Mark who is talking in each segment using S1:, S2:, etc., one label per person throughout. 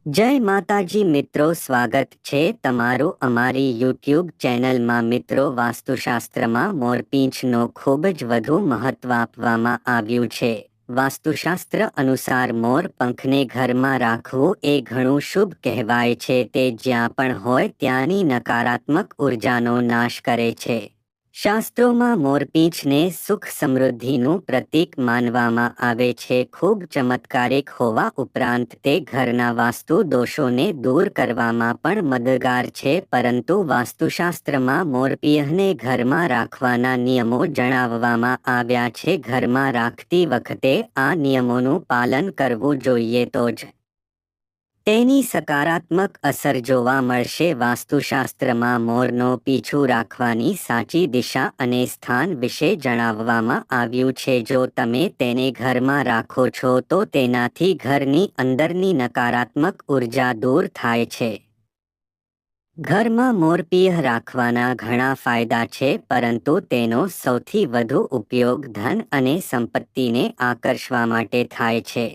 S1: જય માતાજી મિત્રો, સ્વાગત છે તમારું અમારી યુટ્યુબ ચેનલમાં। મિત્રો, વાસ્તુશાસ્ત્રમાં મોરપીંછનો ખૂબ જ વધુ મહત્વ આપવામાં આવ્યું છે। વાસ્તુશાસ્ત્ર અનુસાર મોર પંખને ઘરમાં રાખવું એ ઘણું શુભ કહેવાય છે। તે જ્યાં પણ હોય ત્યાંની નકારાત્મક ઉર્જાનો નાશ કરે છે। શાસ્ત્રોમાં મોરપીંછને સુખ સમૃદ્ધિનું પ્રતીક માનવામાં આવે છે। ખૂબ ચમત્કારિક હોવા ઉપરાંત તે ઘરના વાસ્તુ દોષોને દૂર કરવામાં પણ મદદગાર છે। પરંતુ વાસ્તુશાસ્ત્રમાં મોરપિંહને ઘરમાં રાખવાના નિયમો જણાવવામાં આવ્યા છે। ઘરમાં રાખતી વખતે આ નિયમોનું પાલન કરવું જોઈએ તો જ તેની સકારાત્મક અસર જોવા મળશે। વાસ્તુશાસ્ત્રમાં મોરનો પીછું રાખવાની સાચી દિશા અને સ્થાન વિશે જણાવવામાં આવ્યું છે। જો તમે તેને ઘરમાં રાખો છો તો તેનાથી ઘરની અંદરની નકારાત્મક ઉર્જા દૂર થાય છે। ઘરમાં મોરપીંહ રાખવાના ઘણા ફાયદા છે, પરંતુ તેનો સૌથી વધુ ઉપયોગ ધન અને સંપત્તિને આકર્ષવા માટે થાય છે।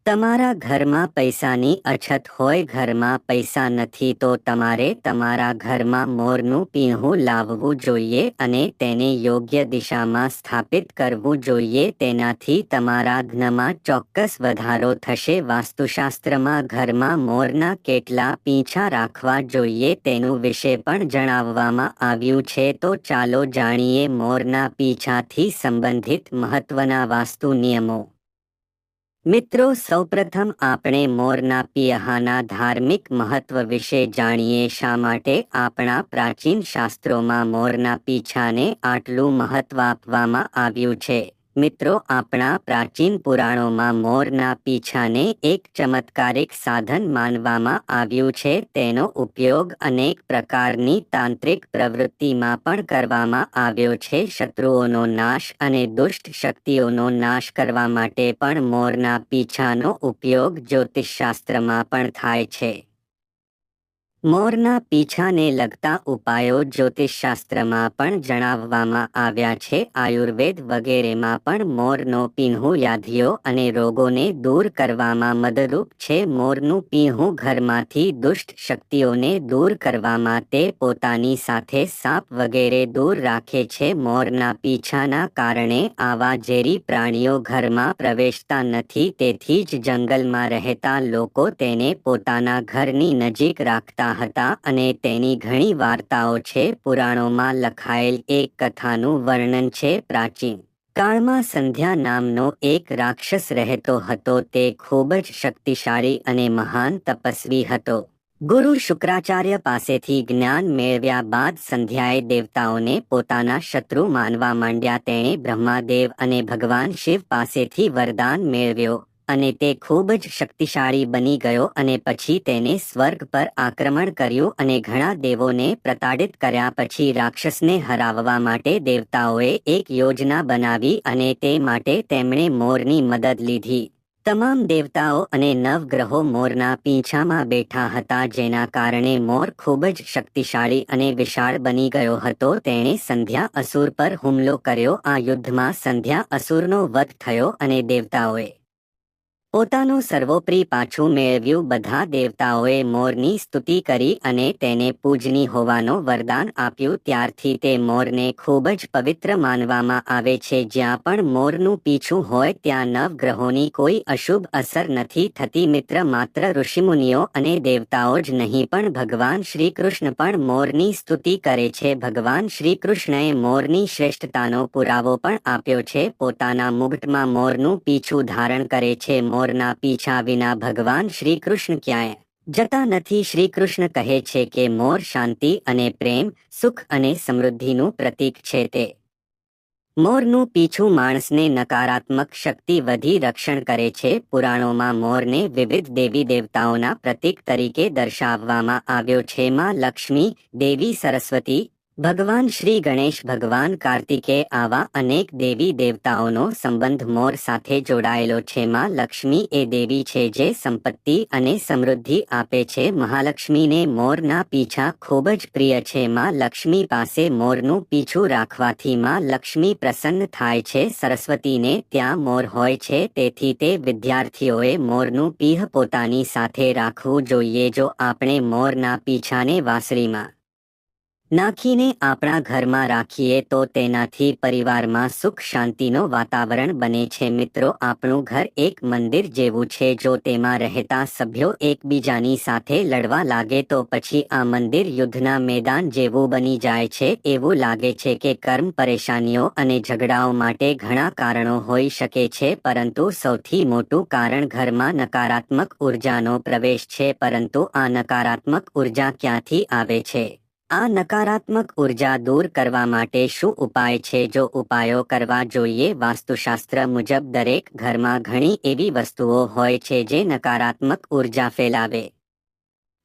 S1: તમારા ઘરમાં પૈસાની અછત હોય, ઘરમાં પૈસા નથી, તો તમારે તમારા ઘરમાં મોરનું પીંહું લાવવું જોઈએ અને તેને યોગ્ય દિશામાં સ્થાપિત કરવું જોઈએ। તેનાથી તમારા ધનમાં ચોક્કસ વધારો થશે। વાસ્તુશાસ્ત્રમાં ઘરમાં મોરના કેટલા પીંછા રાખવા જોઈએ તેનું વિશે પણ જણાવવામાં આવ્યું છે। તો ચાલો જાણીએ મોરના પીંછાથી સંબંધિત મહત્વના વાસ્તુ નિયમો। મિત્રો, સૌપ્રથમ આપણે મોરના પીંહાના ધાર્મિક મહત્વ વિશે જાણીએ। શા માટે આપણા પ્રાચીન શાસ્ત્રોમાં મોરના પીંછાને આટલું મહત્વ આપવામાં આવ્યું છે? મિત્રો, આપણા પ્રાચીન પુરાણોમાં મોરના પીંછાને એક ચમત્કારિક સાધન માનવામાં આવ્યું છે। તેનો ઉપયોગ અનેક પ્રકારની તાંત્રિક પ્રવૃત્તિમાં પણ કરવામાં આવ્યો છે। શત્રુઓનો નાશ અને દુષ્ટ શક્તિઓનો નાશ કરવા માટે પણ મોરના પીંછાનો ઉપયોગ જ્યોતિષશાસ્ત્રમાં પણ થાય છે। મોરના પીંછાને લગતા ઉપાયો જ્યોતિષશાસ્ત્રમાં પણ જણાવવામાં આવ્યા છે। આયુર્વેદ વગેરેમાં પણ મોરનો પીંહું વ્યાધિઓ અને રોગોને દૂર કરવામાં મદદરૂપ છે। મોરનું પીંહું ઘરમાંથી દુષ્ટ શક્તિઓને દૂર કરવામાં, તે પોતાની સાથે સાપ વગેરે દૂર રાખે છે। મોરના પીંછાના કારણે આવા ઝેરી પ્રાણીઓ ઘરમાં પ્રવેશતા નથી, તેથી જ જંગલમાં રહેતા લોકો તેને પોતાના ઘરની નજીક રાખતા હતા અને તેની ઘણી વાર્તાઓ છે। પુરાણોમાં લખાયેલ એક કથાનું વર્ણન છે। પ્રાચીન કાળમાં સંધ્યા નામનો એક રાક્ષસ રહેતો હતો। તે ખૂબ જ શક્તિશાળી અને મહાન તપસ્વી હતો। ગુરુ શુક્રાચાર્ય પાસેથી જ્ઞાન મેળવ્યા બાદ સંધ્યાએ દેવતાઓને પોતાના શત્રુ માનવા માંડ્યા। તેણે બ્રહ્માદેવ અને ભગવાન શિવ પાસેથી વરદાન મેળવ્યો અને તે ખૂબ જ શક્તિશાળી બની ગયો અને પછી તેને સ્વર્ગ પર આક્રમણ કર્યું અને ઘણા દેવોને પ્રતાડિત કર્યા। પછી રાક્ષસને હરાવવા માટે દેવતાઓએ એક યોજના બનાવી અને તે માટે તેમણે મોરની મદદ લીધી। તમામ દેવતાઓ અને નવગ્રહો મોરના પીંછામાં બેઠા હતા, જેના કારણે મોર ખૂબ જ શક્તિશાળી અને વિશાળ બની ગયો હતો। તેણે સંધ્યા અસુર પર હુમલો કર્યો। આ યુદ્ધમાં સંધ્યા અસુરનો વધ થયો અને દેવતાઓએ પોતાનું સર્વોપરી પાછું મેળવ્યું। બધા દેવતાઓએ મોરની સ્તુતિ કરી અને તેને પૂજનીય હોવાનો વરદાન આપ્યું। ત્યારથી તે મોરને ખૂબ જ પવિત્ર માનવામાં આવે છે। જ્યાં પણ મોરનું પીછું હોય ત્યાં નવગ્રહોની કોઈ અશુભ અસર નથી થતી। મિત્ર, માત્ર ઋષિમુનિઓ અને દેવતાઓ જ નહીં, પણ ભગવાન શ્રી કૃષ્ણ પણ મોરની સ્તુતિ કરે છે। ભગવાન શ્રી કૃષ્ણએ મોરની શ્રેષ્ઠતાનો પુરાવો પણ આપ્યો છે। પોતાના મુગટમાં મોરનું પીછું ધારણ કરે છે। મોરના પીંછા વિના ભગવાન શ્રી કૃષ્ણ ક્યાંય જતા નથી। શ્રી કૃષ્ણ કહે છે કે મોર શાંતિ અને પ્રેમ, સુખ અને સમૃદ્ધિનું પ્રતીક છે। તે મોરનું પીછું માણસને નકારાત્મક શક્તિ વધી રક્ષણ કરે છે। પુરાણોમાં મોરને વિવિધ દેવી દેવતાઓના પ્રતીક તરીકે દર્શાવવામાં આવ્યો છે। માં લક્ષ્મી, દેવી સરસ્વતી, ભગવાન શ્રી ગણેશ, ભગવાન કાર્તિકે આવા અનેક દેવી દેવતાઓનો સંબંધ મોર સાથે જોડાયેલો છે. માં લક્ષ્મી એ દેવી છે જે સંપત્તિ અને સમૃદ્ધિ આપે છે. મહાલક્ષ્મીને મોરના પીંછા ખૂબ જ પ્રિય છે. માં લક્ષ્મી પાસે મોરનું પીછું રાખવાથી માં લક્ષ્મી પ્રસન્ન થાય છે. સરસ્વતીને ત્યાં મોર હોય છે, તેથી તે વિદ્યાર્થીઓએ મોરનું પીહ પોતાની સાથે રાખવું જોઈએ. જો આપણે મોરના પીંછાને વાંસળીમાં નાખીને આપણા ઘરમાં રાખીએ તો તેનાથી પરિવારમાં સુખ શાંતિનો વાતાવરણ બને છે. મિત્રો, આપણું ઘર એક મંદિર જેવું છે. જો તેમાં રહેતા સભ્યો એકબીજાની સાથે લડવા લાગે તો પછી આ મંદિર યુદ્ધના મેદાન જેવું બની જાય છે. એવું લાગે છે કે કર્મ, પરેશાનીઓ અને ઝઘડાઓ માટે ઘણા કારણો હોઈ શકે છે, પરંતુ સૌથી મોટું કારણ ઘરમાં નકારાત્મક ઉર્જાનો પ્રવેશ છે. પરંતુ આ નકારાત્મક ઉર્જા ક્યાંથી આવે છે? આ નકારાત્મક ઉર્જા દૂર કરવા માટે શું ઉપાય છે? જો ઉપાયો કરવા જોઈએ. વાસ્તુશાસ્ત્ર મુજબ દરેક ઘરમાં ઘણી એવી વસ્તુઓ હોય છે જે નકારાત્મક ઉર્જા ફેલાવે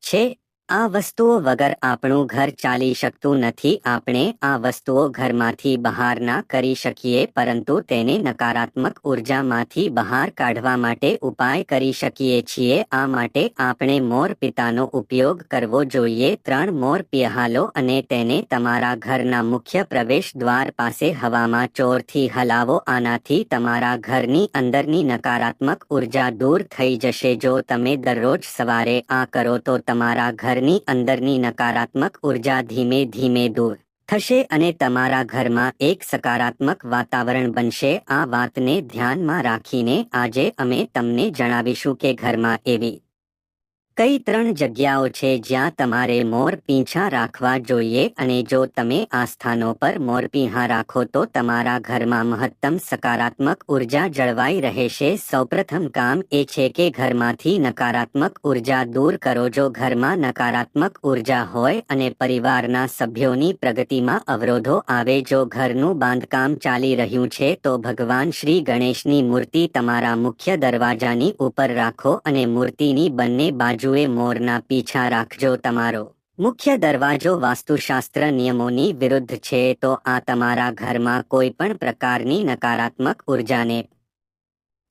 S1: છે. આ વસ્તુઓ વગર આપણું ઘર ચાલી શકતું નથી. આપણે આ વસ્તુઓ ઘરમાંથી બહાર ના કરી શકીએ, પરંતુ તેને નકારાત્મક ઉર્જામાંથી બહાર કાઢવા માટે ઉપાય કરી શકીએ છીએ. આ માટે આપણે મોર પિતાનો ઉપયોગ કરવો જોઈએ. 3 મોર પિહાલો અને તેને તમારા ઘરના મુખ્ય પ્રવેશ દ્વાર પાસે હવામાં જોરથી હલાવો. આનાથી તમારા ઘરની અંદરની નકારાત્મક ઉર્જા દૂર થઈ જશે. જો તમે દરરોજ સવારે આ કરો તો તમારા ઘરની અંદરની નકારાત્મક ઉર્જા ધીમે ધીમે દૂર થશે અને તમારા ઘરમાં એક સકારાત્મક વાતાવરણ બનશે. આ વાતને ધ્યાનમાં રાખીને આજે અમે તમને જણાવીશું કે ઘરમાં એવી કઈ 3 જગ્યાઓ છે જ્યાં તમારે મોર પીંછા રાખવા જોઈએ, અને જો તમે આ સ્થાનો પર મોર પીંછા રાખો તો તમારા ઘરમાં મહત્તમ સકારાત્મક ઉર્જા જળવાઈ રહેશે. સૌપ્રથમ કામ એ છે કે ઘરમાંથી નકારાત્મક ઉર્જા દૂર કરો. જો ઘરમાં નકારાત્મક ઉર્જા હોય અને પરિવારના સભ્યોની પ્રગતિમાં અવરોધો આવે, જો ઘરનું બાંધકામ ચાલી રહ્યું છે, તો ભગવાન શ્રી ગણેશની મૂર્તિ તમારા મુખ્ય દરવાજાની ઉપર રાખો અને મૂર્તિની બંને બાજુએ મોરના પીંછા રાખજો. તમારો મુખ્ય દરવાજો વાસ્તુશાસ્ત્ર નિયમોની વિરુદ્ધ છે તો આ તમારા ઘરમાં કોઈ પણ પ્રકારની નકારાત્મક ઉર્જાને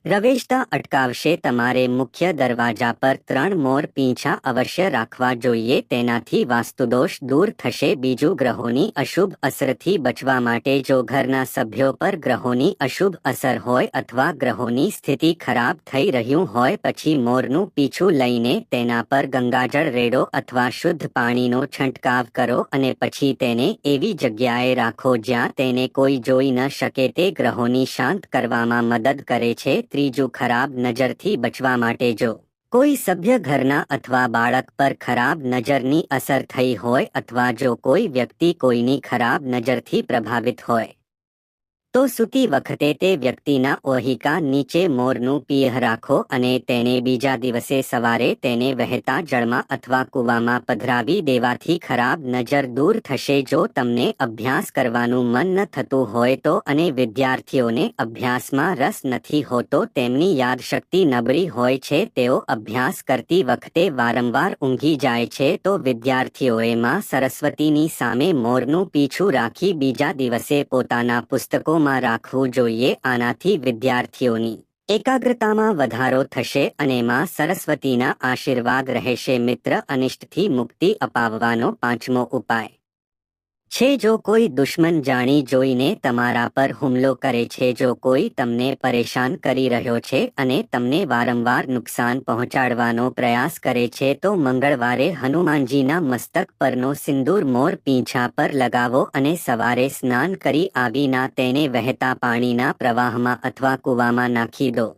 S1: પ્રવેશતા અટકાવશે. તમારે મુખ્ય દરવાજા પર 3 મોર પીંછા અવશ્ય રાખવા જોઈએ. તેનાથી વાસ્તુદોષ દૂર થશે. બીજું, ગ્રહોની અશુભ અસરથી બચવા માટે જો ઘરના સભ્યો પર ગ્રહોની અશુભ અસર હોય અથવા ગ્રહોની સ્થિતિ ખરાબ થઈ રહ્યું હોય, પછી મોરનું પીછું લઈને તેના પર ગંગાજળ રેડો અથવા શુદ્ધ પાણીનો છંટકાવ કરો અને પછી તેને એવી જગ્યાએ રાખો જ્યાં તેને કોઈ જોઈ ન શકે. તે ગ્રહોની શાંત કરવામાં મદદ કરે છે. ત્રીજું, ખરાબ નજરથી બચવા માટે જો કોઈ સભ્ય ઘરના અથવા બાળક પર ખરાબ નજરની અસર થઈ હોય અથવા જો કોઈ વ્યક્તિ કોઈની ખરાબ નજરથી પ્રભાવિત હોય તો સૂતી વખતે તે વ્યક્તિના ઓહિકા નીચે મોરનું પીહ રાખો અને તેને બીજા દિવસે સવારે તેને વહેતા જળમાં અથવા કૂવામાં પધરાવી દેવાથી ખરાબ નજર દૂર થશે. જો તમને અભ્યાસ કરવાનું મન ન થતું હોય તો અને વિદ્યાર્થીઓને અભ્યાસમાં રસ નથી હોતો, તેમની યાદશક્તિ નબળી હોય છે, તેઓ અભ્યાસ કરતી વખતે વારંવાર ઊંઘી જાય છે, તો વિદ્યાર્થીઓએ માં સરસ્વતીની સામે મોરનું પીછું રાખી બીજા દિવસે પોતાના પુસ્તકો રાખવું જોઈએ. આનાથી વિદ્યાર્થીઓની એકાગ્રતામાં વધારો થશે અને માં સરસ્વતીના આશીર્વાદ રહેશે. મિત્ર, અનિષ્ટથી મુક્તિ અપાવવાનો 5મો ઉપાય છે જો કોઈ દુશ્મન જાણી જોઈને તમારા પર હુમલો કરે છે, જો કોઈ તમને પરેશાન કરી રહ્યો છે અને તમને વારંવાર નુકસાન પહોંચાડવાનો પ્રયાસ કરે છે, તો મંગળવારે હનુમાનજીના મસ્તક પરનો સિંદૂર મોર પીંછા પર લગાવો અને સવારે સ્નાન કરી આવીને તેને વહેતા પાણીના પ્રવાહમાં અથવા કૂવામાં નાખી દો.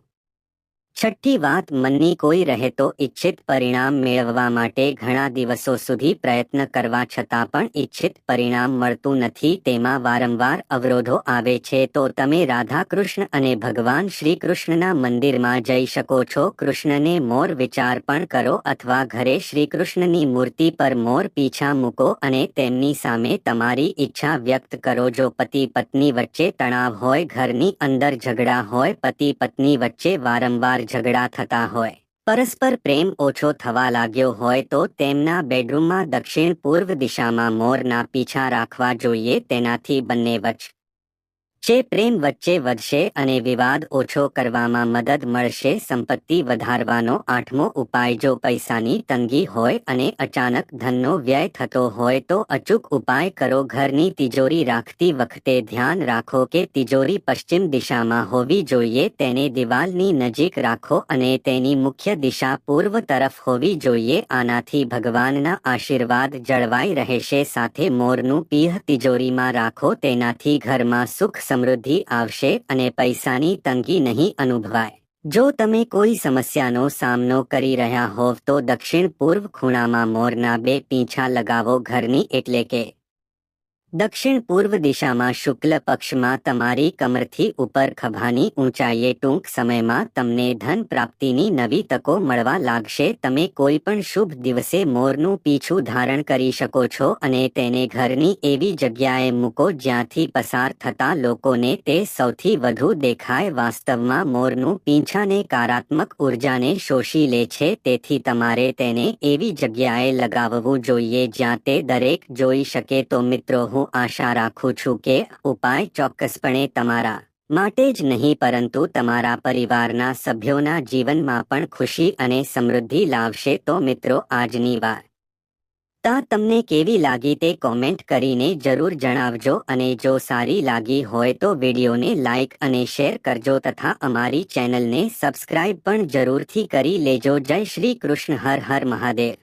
S1: છઠ્ઠી વાત, મનની કોઈ રહેતો ઈચ્છિત પરિણામ મેળવવા માટે ઘણા દિવસો સુધી પ્રયત્ન કરવા છતાં પણ ઈચ્છિત પરિણામ મળતું નથી, તેમાં વારંવાર અવરોધો આવે છે, તો તમે રાધા કૃષ્ણ અને ભગવાન શ્રી કૃષ્ણના મંદિરમાં જઈ શકો છો. કૃષ્ણને મોર વિચાર્પણ કરો અથવા ઘરે શ્રી કૃષ્ણની મૂર્તિ પર મોર પીંછા મૂકો અને તેમની સામે તમારી ઈચ્છા વ્યક્ત કરો. જો પતિ પત્ની વચ્ચે તણાવ હોય, ઘરની અંદર ઝઘડા હોય, પતિ પત્ની વચ્ચે વારંવાર ઝઘડા થતા હોય, પરસ્પર પ્રેમ ઓછો થવા લાગ્યો હોય તો તેમના બેડરૂમમાં દક્ષિણ પૂર્વ દિશામાં મોરના પીંછા રાખવા જોઈએ. તેનાથી બંને વચ્ચે પ્રેમ વચ્ચે વધશે અને વિવાદ ઓછો કરવામાં મદદ મળશે. સંપત્તિ વધારવાનો આઠમો ઉપાય. જો પૈસાની તંગી હોય અને અચાનક ધનનો વ્યય થતો હોય તો અચૂક ઉપાય કરો. ઘરની તિજોરી રાખતી વખતે ધ્યાન રાખો કે તિજોરી પશ્ચિમ દિશામાં હોવી જોઈએ. તેને દિવાલની નજીક રાખો અને તેની મુખ્ય દિશા પૂર્વ તરફ હોવી જોઈએ. આનાથી ભગવાનના આશીર્વાદ જળવાઈ રહેશે. સાથે મોરનું પીહ તિજોરીમાં રાખો. તેનાથી ઘરમાં સુખ સમૃદ્ધિ આવશે અને પૈસાની તંગી નહીં અનુભવાય. જો તમે કોઈ સમસ્યાનો સામનો કરી રહ્યા હોવ તો દક્ષિણ પૂર્વ ખૂણામાં મોરના 2 પીંછા લગાવો. ઘરની એટલે કે દક્ષિણ પૂર્વ દિશામાં શુક્લ પક્ષમાં તમારી કમરથી ઉપર ખભાની ઊંચાઈએ. ટૂંક સમયમાં તમને ધન પ્રાપ્તિની નવી તકો મળવા લાગશે. તમે કોઈ પણ શુભ દિવસે મોરનું પીછું ધારણ કરી શકો છો અને તેને ઘરની એવી જગ્યાએ મૂકો જ્યાંથી પસાર થતા લોકોને તે સૌથી વધુ દેખાય. વાસ્તવમાં મોરનું પીંછા નકારાત્મક ઉર્જાને શોષી લે છે, તેથી તમારે તેને એવી જગ્યાએ લગાવવું જોઈએ જ્યાં તે દરેક જોઈ શકે. તો મિત્રો, હું આશા રાખું છું કે ઉપાય ચોક્કસપણે તમારા માટે જ નહીં પરંતુ તમારા પરિવારના સભ્યોના જીવનમાં પણ ખુશી અને સમૃદ્ધિ લાવશે. તો મિત્રો, આજની વાર્તા તમને કેવી લાગી તે કોમેન્ટ કરીને જરૂર જણાવજો અને જો સારી લાગી હોય તો વિડીયોને લાઇક અને શેર કરજો તથા અમારી ચેનલને સબસ્ક્રાઇબ પણ જરૂરથી કરી લેજો. જય શ્રી કૃષ્ણ. હર હર મહાદેવ.